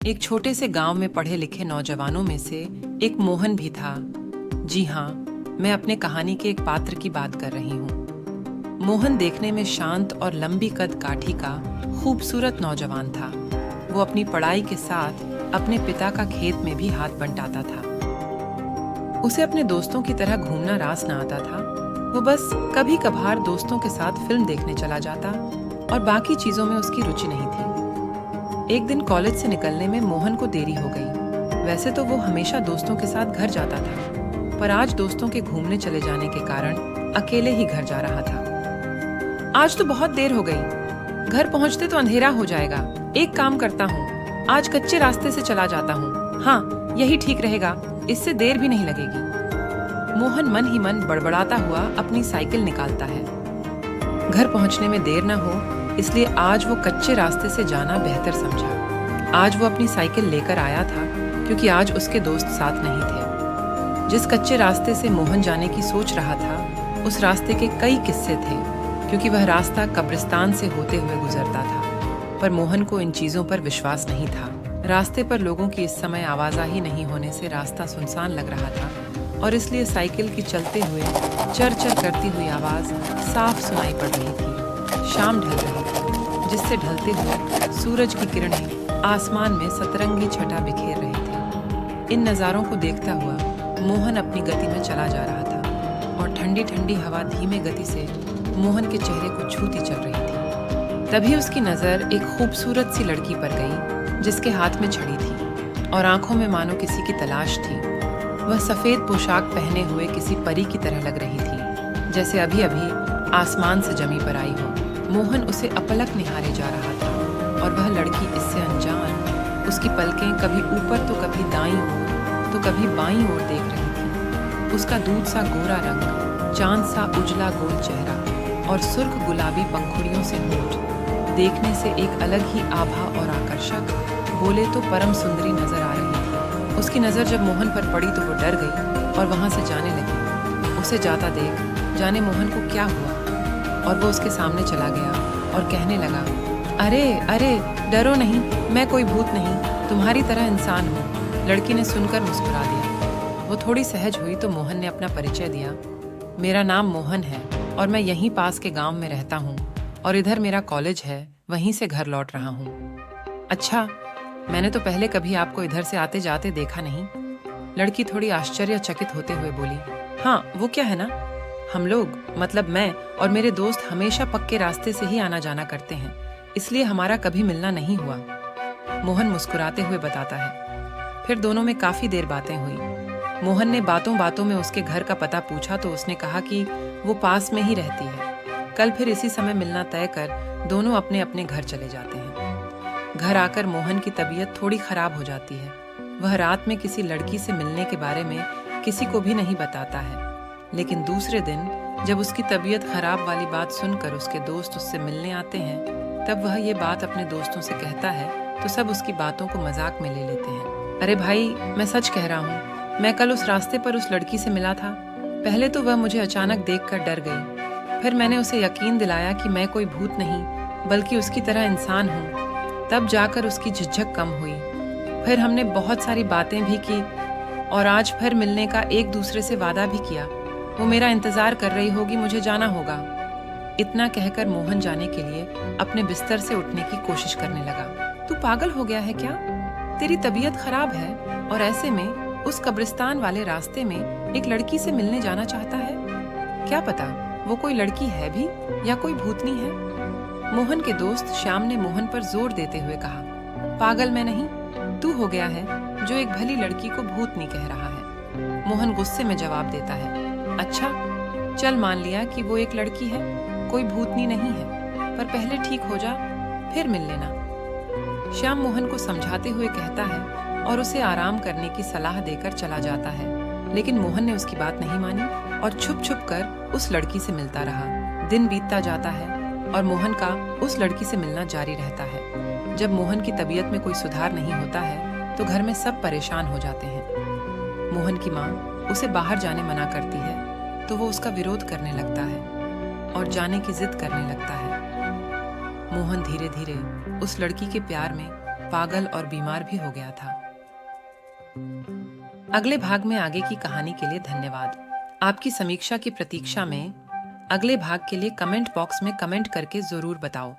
एक छोटे से गांव में पढ़े लिखे नौजवानों में से एक मोहन भी था। जी हाँ, मैं अपने कहानी के एक पात्र की बात कर रही हूँ। मोहन देखने में शांत और लंबी कद काठी का खूबसूरत नौजवान था। वो अपनी पढ़ाई के साथ अपने पिता का खेत में भी हाथ बंटाता था। उसे अपने दोस्तों की तरह घूमना रास न आता था। वो बस कभी कभार दोस्तों के साथ फिल्म देखने चला जाता और बाकी चीजों में उसकी रुचि नहीं थी। एक दिन कॉलेज से निकलने में मोहन को देरी हो गई। वैसे तो वो हमेशा दोस्तों के साथ घर जाता था, पर आज दोस्तों के घूमने चले जाने के कारण अकेले ही घर जा रहा था। आज तो बहुत देर हो गई, घर पहुंचते तो अंधेरा हो जाएगा। एक काम करता हूँ, आज कच्चे रास्ते से चला जाता हूँ। हाँ, यही ठीक रहेगा, इससे देर भी नहीं लगेगी। मोहन मन ही मन बड़बड़ाता हुआ अपनी साइकिल निकालता है। घर पहुंचने में देर न हो, इसलिए आज वो कच्चे रास्ते से जाना बेहतर समझा। आज वो अपनी साइकिल लेकर आया था, क्योंकि आज उसके दोस्त साथ नहीं थे। जिस कच्चे रास्ते से मोहन जाने की सोच रहा था, उस रास्ते के कई किस्से थे, क्योंकि वह रास्ता कब्रिस्तान से होते हुए गुजरता था। पर मोहन को इन चीजों पर विश्वास नहीं था। रास्ते पर लोगों की इस समय आवाजाही नहीं होने से रास्ता सुनसान लग रहा था, और इसलिए साइकिल की चलते हुए चर चर करती हुई आवाज साफ सुनाई पड़ रही थी। शाम ढल रही थी, जिससे ढलते हुए सूरज की किरणें आसमान में सतरंगी छटा बिखेर रही थी। इन नज़ारों को देखता हुआ मोहन अपनी गति में चला जा रहा था, और ठंडी ठंडी हवा धीमे गति से मोहन के चेहरे को छूती चल रही थी। तभी उसकी नज़र एक खूबसूरत सी लड़की पर गई, जिसके हाथ में छड़ी थी और आंखों में मानो किसी की तलाश थी। वह सफ़ेद पोशाक पहने हुए किसी परी की तरह लग रही थी, जैसे अभी अभी आसमान से जमी पर आई हो। मोहन उसे अपलक निहारे जा रहा था, और वह लड़की इससे अनजान उसकी पलकें कभी ऊपर तो कभी दाईं ओर तो कभी बाईं ओर देख रही थी। उसका दूध सा गोरा रंग, चांद सा उजला गोल चेहरा और सुर्ख गुलाबी पंखुड़ियों से होंठ देखने से एक अलग ही आभा और आकर्षक, बोले तो परम सुंदरी नजर आ रही थी। उसकी नज़र जब मोहन पर पड़ी तो वो डर गई और वहां से जाने लगी। उसे जाता देख जाने मोहन को क्या हुआ, और वो उसके सामने चला गया और कहने लगा, अरे अरे, डरो नहीं, मैं कोई भूत नहीं, तुम्हारी तरह इंसान हूँ। लड़की ने सुनकर मुस्कुरा दिया। वो थोड़ी सहज हुई तो मोहन ने अपना परिचय दिया। मेरा नाम मोहन है और मैं यहीं पास के गांव में रहता हूँ, और इधर मेरा कॉलेज है, वहीं से घर लौट रहा हूँ। अच्छा, मैंने तो पहले कभी आपको इधर से आते जाते देखा नहीं। लड़की थोड़ी आश्चर्यचकित होते हुए बोली, हाँ, वो क्या है ना, हम लोग मतलब मैं और मेरे दोस्त हमेशा पक्के रास्ते से ही आना जाना करते हैं, इसलिए हमारा कभी मिलना नहीं हुआ। मोहन मुस्कुराते हुए बताता है। फिर दोनों में काफी देर बातें हुई। मोहन ने बातों बातों में उसके घर का पता पूछा तो उसने कहा कि वो पास में ही रहती है। कल फिर इसी समय मिलना तय कर दोनों अपने अपने घर चले जाते हैं। घर आकर मोहन की तबीयत थोड़ी खराब हो जाती है। वह रात में किसी लड़की से मिलने के बारे में किसी को भी नहीं बताता है, लेकिन दूसरे दिन जब उसकी तबीयत खराब वाली बात सुनकर उसके दोस्त उससे मिलने आते हैं, तब वह ये बात अपने दोस्तों से कहता है तो सब उसकी बातों को मजाक में ले लेते हैं। अरे भाई, मैं सच कह रहा हूँ, मैं कल उस रास्ते पर उस लड़की से मिला था। पहले तो वह मुझे अचानक देखकर डर गई, फिर मैंने उसे यकीन दिलाया कि मैं कोई भूत नहीं बल्कि उसकी तरह इंसान हूँ। तब जाकर उसकी झिझक कम हुई। फिर हमने बहुत सारी बातें भी की, और आज फिर मिलने का एक दूसरे से वादा भी किया। वो मेरा इंतजार कर रही होगी, मुझे जाना होगा। इतना कहकर मोहन जाने के लिए अपने बिस्तर से उठने की कोशिश करने लगा। तू पागल हो गया है क्या? तेरी तबीयत खराब है और ऐसे में उस कब्रिस्तान वाले रास्ते में एक लड़की से मिलने जाना चाहता है? क्या पता वो कोई लड़की है भी या कोई भूतनी है। मोहन के दोस्त श्याम ने मोहन पर जोर देते हुए कहा, पागल मैं नहीं, तू हो गया है जो एक भली लड़की को भूतनी कह रहा है। मोहन गुस्से में जवाब देता है, अच्छा चल, मान लिया कि वो एक लड़की है, कोई भूतनी नहीं है, पर पहले ठीक हो जा, फिर मिल लेना। श्याम मोहन को समझाते हुए कहता है और उसे आराम करने की सलाह देकर चला जाता है, लेकिन मोहन ने उसकी बात नहीं मानी और छुप छुप कर उस लड़की से मिलता रहा। दिन बीतता जाता है और मोहन का उस लड़की से मिलना जारी रहता है। जब मोहन की तबीयत में कोई सुधार नहीं होता है तो घर में सब परेशान हो जाते हैं। मोहन की माँ उसे बाहर जाने मना करती है तो वो उसका विरोध करने लगता है और जाने की जिद करने लगता है। मोहन धीरे धीरे उस लड़की के प्यार में पागल और बीमार भी हो गया था। अगले भाग में आगे की कहानी के लिए धन्यवाद। आपकी समीक्षा की प्रतीक्षा में अगले भाग के लिए कमेंट बॉक्स में कमेंट करके जरूर बताओ।